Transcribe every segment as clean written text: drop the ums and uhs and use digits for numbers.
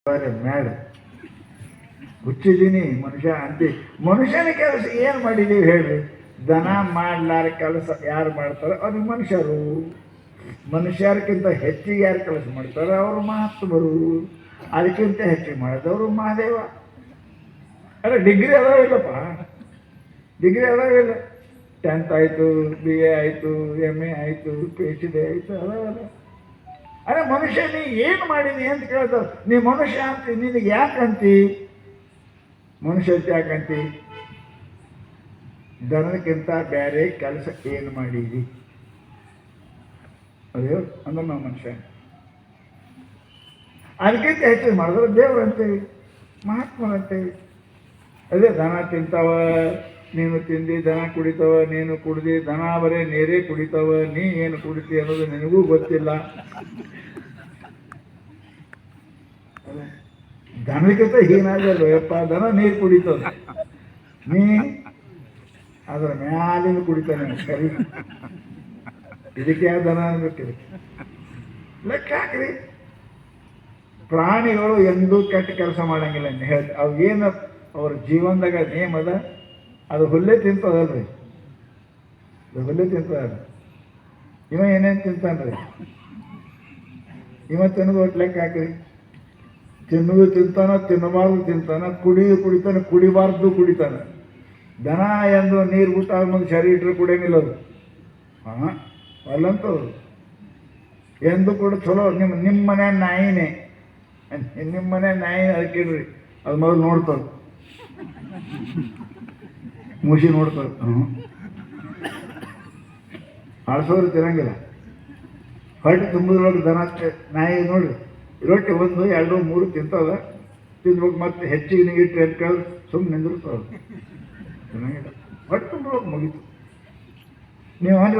ಮೇಡ ಹುಚ್ಚಿದ್ದೀನಿ ಮನುಷ್ಯ ಅಂತಿ. ಮನುಷ್ಯನ ಕೆಲಸ ಏನು ಮಾಡಿದ್ದೀವಿ ಹೇಳ್ರಿ? ದನ ಮಾಡಲಾರ ಕೆಲಸ ಯಾರು ಮಾಡ್ತಾರೆ ಅದು ಮನುಷ್ಯರು. ಮನುಷ್ಯರ್ಕಿಂತ ಹೆಚ್ಚಿಗೆ ಯಾರು ಕೆಲಸ ಮಾಡ್ತಾರೆ ಅವರು ಮಹಾತ್ಮರು. ಅದಕ್ಕಿಂತ ಹೆಚ್ಚಿಗೆ ಮಾಡಿದವರು ಮಹಾದೇವ. ಅಲ್ಲ ಡಿಗ್ರಿ ಅದಾವಿಲ್ಲಪ್ಪ, ಡಿಗ್ರಿ ಅದಾವಿಲ್ಲ. 10th ಆಯಿತು, BA ಆಯಿತು, MA ಆಯಿತು, PhD ಆಯಿತು, ಅದಾವಲ್ಲ. ಅರೆ ಮನುಷ್ಯ ನೀ ಏನು ಮಾಡಿದಿ ಅಂತ ಕೇಳ್ತಾರೆ. ನೀ ಮನುಷ್ಯ ಅಂತಿ, ನಿನಗೆ ಯಾಕಂತಿ ಮನುಷ್ಯ ಅಂತ ಯಾಕಂತಿ? ದನಕ್ಕಿಂತ ಬೇರೆ ಕೆಲಸ ಏನು ಮಾಡಿದಿ ಅಯ್ಯೋ ಅಂದ್ರೆ ನಾವು ಮನುಷ್ಯ. ಅದಕ್ಕಿಂತ ಹೆಚ್ಚು ಮಾಡಿದ್ರೆ ದೇವ್ರು ಅಂತೇವಿ, ಮಹಾತ್ಮರಂತೇವಿ. ಅದೇ ದನ ತಿಂತಾವ, ನೀನು ತಿಂದು ದನ ಕುಡಿತವ, ನೀನು ಕುಡ್ದು ದನ ಬರೇ ನೀರೇ ಕುಡಿತವ, ನೀ ಏನು ಕುಡಿತಿ ಅನ್ನೋದು ನಿನಗೂ ಗೊತ್ತಿಲ್ಲ. ದನಕ್ಕಿಂತ ಹೀನಾಗಲ್ಲ ಯಪ್ಪ, ದನ ನೀರು ಕುಡಿತದ, ನೀ ಅದರ ಮ್ಯಾಲಿನ ಕುಡಿತಾನೆ. ಸರಿ, ಇದಕ್ಕೆ ಯಾವ ದನ ಅನ್ಬೇಕಿದೆ? ಲೆಕ್ಕ ಹಾಕ್ರಿ. ಪ್ರಾಣಿಗಳು ಎಂದೂ ಕೆಟ್ಟ ಕೆಲಸ ಮಾಡಂಗಿಲ್ಲ ಅಂತ ಹೇಳಿ ಅವು ಏನು ಅವ್ರ ಜೀವನದಾಗ ನೇಮ್ ಅದ, ಅದು ಹುಲ್ಲೆ ತಿಂತದಲ್ರಿ, ಅದು ಹುಲ್ಲೆ ತಿಂತದ. ಇವ ಏನೇನು ತಿಂತಾನ್ರಿ? ಇವ ತಿನ್ನೋದು ಒಟ್ಟು ಲೆಕ್ಕ ಹಾಕ್ರಿ. ತಿನ್ನೋದು ತಿಂತಾನ, ತಿನ್ನಬಾರ್ದು ತಿಂತಾನ, ಕುಡಿತಾನೆ, ಕುಡಿಬಾರ್ದು ಕುಡಿತಾನೆ. ದನ ಎಂದು ನೀರು ಊಟ ಆದ್ಮೇಲೆ ಸರಿ ಇಟ್ಟರೆ ಕುಡಿಯಂಗಿಲ್ಲ ಅದು. ಹಾಂ ಅಲ್ಲಂತವ್ರು ಎಂದು ಕೂಡ ಚಲೋ. ನಿಮ್ಮ ಮನೆ ನಾಯಿನೇ, ನಿಮ್ಮ ಮನೆ ನಾಯಿನೇ ಅದಕ್ಕಿಡ್ರಿ, ಅದು ಮೊದಲು ನೋಡ್ತದೆ, ಮುಷಿ ನೋಡ್ತದೆ. ಆಳ್ಸೋರು ತಿನ್ನಂಗಿಲ್ಲ. ಹೊಟ್ಟೆ ತುಂಬಿದ್ರೊಳಗೆ ದನ ನಾಯಿ ನೋಡಿ ರೊಟ್ಟಿ 1, 2, 3 ತಿಂತದ, ತಿಂದ್ಬೇಕು ಮತ್ತೆ ಹೆಚ್ಚಿಗೆ ನೀಗಿಟ್ಟು ಅಂತ ಕೇಳಿದ್ರೆ ಸುಮ್ಮನೆ ನಿಂದಿರ್ತದ. ಚೆನ್ನಾಗಿಲ್ಲ, ಹೊಟ್ಟೆ ತುಂಬ್ರೊಳಗೆ ಮುಗೀತು. ನೀವು ಹಾಗೆ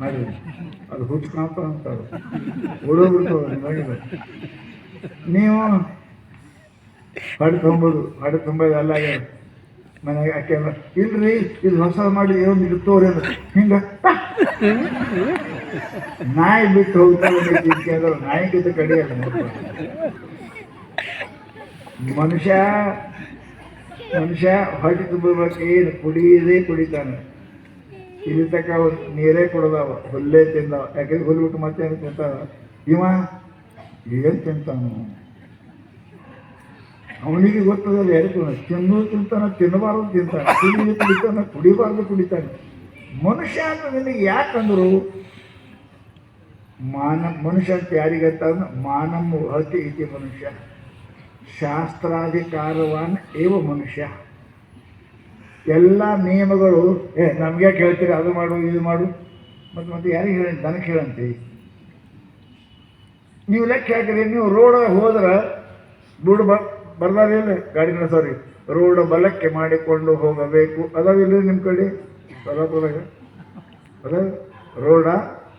ಮಾಡಿ ಅದು ಹುಚ್ಕಾಂತ ಅಂತಾರೆ, ಓಡೋಗ್ಬಿಡ್ತವೆ. ನಿಮಗೆ ನೀವು ಹೊಟ್ಟೆ ತುಂಬೋದು, ಹೊಟ್ಟೆ ತುಂಬೋದು ಎಲ್ಲ ಮನೆಗೆ ಆಕೆ ಇಲ್ರಿ ಇದು ಹೊಸ ಮಾಡಿ ಏನೊಂದು ತೋರಿ ಹಿಂಗೆ ನಾಯಿ ಬಿಟ್ಟು ಹೋಗ್ತಾರೆ. ನಾಯಿಗಿಂತ ಕಡಿಯಲ್ಲ. ಮನುಷ್ಯ ಹೊಟ್ಟೆ ತುಂಬಬೇಕು, ಏನು ಕುಡಿಯದೇ ಕುಡಿತಾನೆ. ಇಲ್ಲಿ ತಕ್ಕ ನೀರೇ ಕುಡ್ದಾವ, ಹುಲ್ಲೇ ತಿಂದಾವ. ಯಾಕೆಂದ್ರೆ ಹುಲ್ಲು ಬಿಟ್ಟು ಮತ್ತೇನು ತಿಂತಾವ? ಇವ ಏನು ತಿಂತಾನು? ಅವನಿಗೆ ಗೊತ್ತದಲ್ಲ ಯಾರಿಗೂ. ತಿನ್ನೋದು ತಿಂತಾನೆ, ತಿನ್ನಬಾರ್ದು ತಿಂತಾನೆ, ಕುಡಿಯೋದು ಕುಡಿತಾನೆ, ಕುಡಿಬಾರ್ದು ಕುಡಿತಾನೆ. ಮನುಷ್ಯ ಅಂತ ನಿನಗೆ ಯಾಕಂದ್ರು ಮನುಷ್ಯ ಅಂತ ಯಾರಿಗಂತ ಮಾನಂ ವಹತಿ ಇತಿ ಮನುಷ್ಯ ಶಾಸ್ತ್ರಾಧಿಕಾರವಾನ್ ಏವ ಮನುಷ್ಯ. ಎಲ್ಲ ನಿಯಮಗಳು ನಮ್ಗೆ ಕೇಳ್ತೀರಿ, ಅದು ಮಾಡು ಇದು ಮಾಡು. ಮತ್ತೆ ಯಾರಿಗೆ ಹೇಳಿ? ದನಕ್ಕೆ ಹೇಳಂತೀವಿ. ನೀವು ಲೆಕ್ಕ ಹಾಕಿರಿ, ನೀವು ರೋಡ್ ಹೋದ್ರೆ ದುಡ್ಡು ಬರ್ದಾರಿಲ್ಲ ಗಾಡಿ ನಡೆಸೋರಿ, ರೋಡ್ ಬಲಕ್ಕೆ ಮಾಡಿಕೊಂಡು ಹೋಗಬೇಕು ಅದಾವಿಲ್ಲ ನಿಮ್ಮ ಕಡೆ ಸೊಲ್ಲಾಪುರದಾಗ? ಅದ ರೋಡ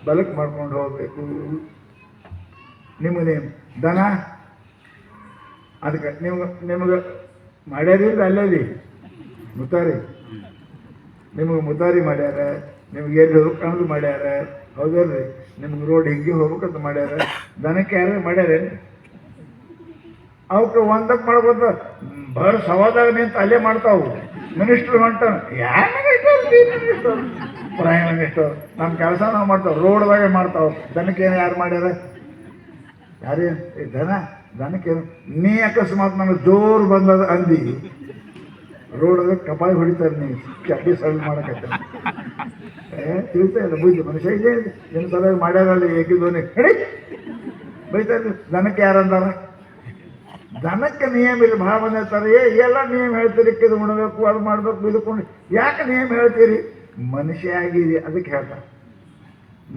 ಬಲಕ್ಕೆ ಮಾಡ್ಕೊಂಡು ಹೋಗಬೇಕು ನಿಮಗೆ ದನ. ಅದಕ್ಕೆ ನಿಮಗೆ ಮಾಡ್ಯಾರಿಲ್ಲ ಅಲ್ಲಲ್ಲಿ ಮುತಾರಿ, ನಿಮಗೆ ಮುತಾರಿ ಮಾಡ್ಯಾರ, ನಿಮ್ಗೆ ಎಲ್ಲಿ ಹೋಗ್ಕೊಂಡು ಮಾಡ್ಯಾರ, ಹೌದಲ್ರಿ? ನಿಮ್ಗೆ ರೋಡ್ ಹಿಂಗೆ ಹೋಗ್ಬೇಕಂತ ಮಾಡ್ಯಾರ. ದನಕ್ಕೆ ಯಾರು ಮಾಡ್ಯಾರೇನು? ಅವಕ್ಕೆ ಒಂದಕ್ಕೆ ಮಾಡ್ಬೋದು, ಬರ ಸವಾದಾಗ ನಿಂತು ಅಲ್ಲೇ ಮಾಡ್ತಾವು. ಮಿನಿಸ್ಟ್ರು ಹೊಂಟಾನ, ಯಾರು ಪ್ರೈಮ್ ಮಿನಿಸ್ಟರ್ ನಮ್ಮ ಕೆಲಸ ನಾವು ಮಾಡ್ತಾವೆ, ರೋಡ್ದಾಗೆ ಮಾಡ್ತಾವೆ. ದನಕ್ಕೇನು ಯಾರು ಮಾಡ್ಯಾರ? ಯಾರೇನು ದನಕ್ಕೇನು? ನೀ ಅಕಸ್ಮಾತ್ ನಮಗೆ ಜೋರು ಬಂದದ ಅಂದಿ ರೋಡದ ಕಪಾಯಿ ಹೊಡಿತಾರೆ. ನೀವು ಚಪ್ಪಿ ಸಲ್ ಮಾಡಕತ್ತ ತಿಳ್ತಾ ಇಲ್ಲ ಬುದ್ಧಿ ಮನುಷ್ಯ ಇದೆ. ನಿಮ್ಮ ಸಲ ಮಾಡ್ಯಾರಲ್ಲಿ ಏಕಿದ್ದೋನಿ ಹೇಳಿ ಬೈತಾರೆ. ದನಕ್ಕೆ ಯಾರಂದಾರ? ದನಕ್ಕೆ ನಿಯಮ ಇಲ್ಲ. ಭಾಳ ಮಂದಿ ಹೇಳ್ತಾರೆ, ಎಲ್ಲ ನಿಯಮ ಹೇಳ್ತೀರಿ, ಇದು ಮಾಡಬೇಕು, ಅದು ಮಾಡಬೇಕು, ಇದಕ್ಕೊಂಡು ಯಾಕೆ ನಿಯಮ ಹೇಳ್ತೀರಿ? ಮನುಷ್ಯ ಆಗಿದೆ ಅದಕ್ಕೆ ಹೇಳ್ತಾರೆ.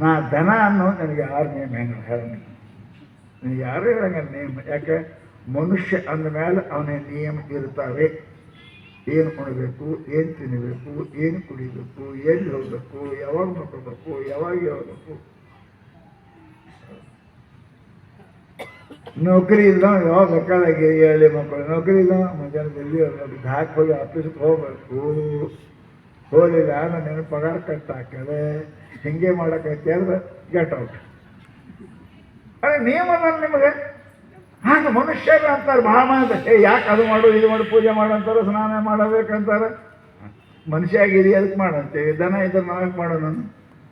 ನಾ ದನ ಅನ್ನೋ ನನಗೆ ಯಾರು ನಿಯಮ ಹೆಂಗೆ ಹೇಳಂಗಿಲ್ಲ, ನನಗೆ ಯಾರು ಹೇಳಂಗಿಲ್ಲ ನಿಯಮ. ಯಾಕೆ? ಮನುಷ್ಯ ಅಂದ ಮೇಲೆ ಅವನ ನಿಯಮ ಇರ್ತಾವೆ. ಏನು ಕೊಡಬೇಕು, ಏನು ತಿನ್ನಬೇಕು, ಏನು ಕುಡಿಬೇಕು, ಎಲ್ಲಿ ಹೋಗ್ಬೇಕು, ಯಾವಾಗ ಮಕ್ಕಳ್ಬೇಕು, ಯಾವಾಗ ಹೋಗ್ಬೇಕು. ನೌಕರಿ ಇಲ್ಲ ಯಾವಾಗ ಬೇಕಾದಾಗಿ ಹೇಳಿ ಮಕ್ಕಳು ನೌಕರಿ ಇಲ್ಲ, ಮಧ್ಯಾಹ್ನ ಜಲ್ದಿ ಹಾಕಿ ಹೋಗಿ ಆಫೀಸ್ಗೆ ಹೋಗ್ಬೇಕು. ಹೋಗಲಿಲ್ಲ ನಾನು ಪಗಾರ ಕಟ್ ಹಾಕ್ಯಾರೆ, ಹಿಂಗೆ ಮಾಡೋಕ್ಕೈತಿ ಅಂದ್ರೆ ಗೆಟ್ ಔಟ್. ಅದೇ ನಿಯಮ ನಿಮಗೆ ಹಾಗೆ ನಾನು ಮನುಷ್ಯರು ಅಂತಾರೆ ಭಾಳ ಮಂದಿ. ಯಾಕೆ ಅದು ಮಾಡು ಇದು ಮಾಡು ಪೂಜೆ ಮಾಡು ಅಂತಾರೆ, ಸ್ನಾನ ಮಾಡಬೇಕಂತಾರೆ. ಮನುಷ್ಯ ಆಗಿದೆ ಅದಕ್ಕೆ ಮಾಡಂತೇವೆ, ದನ ಇದ್ರೆ ನಾಲ್ಕು ಮಾಡೋ ನಾನು